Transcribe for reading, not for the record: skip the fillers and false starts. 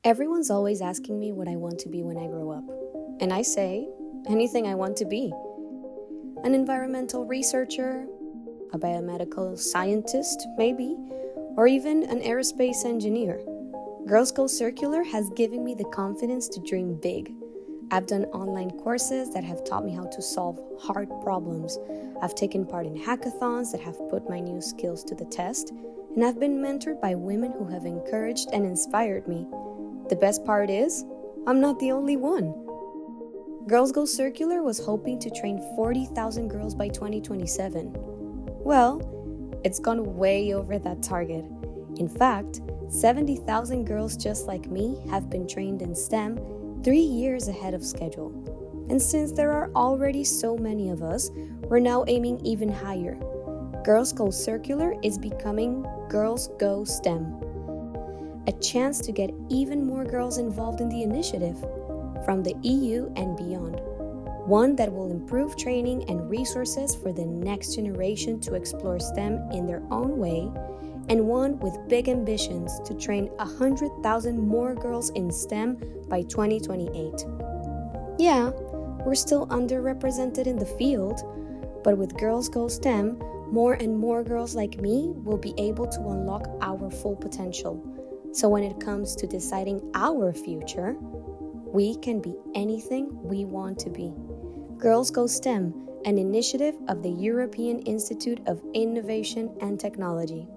Everyone's always asking me what I want to be when I grow up. And I say, anything I want to be. An environmental researcher, a biomedical scientist, maybe, or even an aerospace engineer. Girls Go Circular has given me the confidence to dream big. I've done online courses that have taught me how to solve hard problems. I've taken part in hackathons that have put my new skills to the test. And I've been mentored by women who have encouraged and inspired me. The best part is, I'm not the only one. Girls Go Circular was hoping to train 40,000 girls by 2027. Well, it's gone way over that target. In fact, 70,000 girls just like me have been trained in STEM 3 years ahead of schedule. And since there are already so many of us, we're now aiming even higher. Girls Go Circular is becoming Girls Go STEM. A chance to get even more girls involved in the initiative, from the EU and beyond. One that will improve training and resources for the next generation to explore STEM in their own way, and one with big ambitions to train 100,000 more girls in STEM by 2028. Yeah, we're still underrepresented in the field, but with Girls Go STEM, more and more girls like me will be able to unlock our full potential. So when it comes to deciding our future, we can be anything we want to be. Girls Go STEM, an initiative of the European Institute of Innovation and Technology.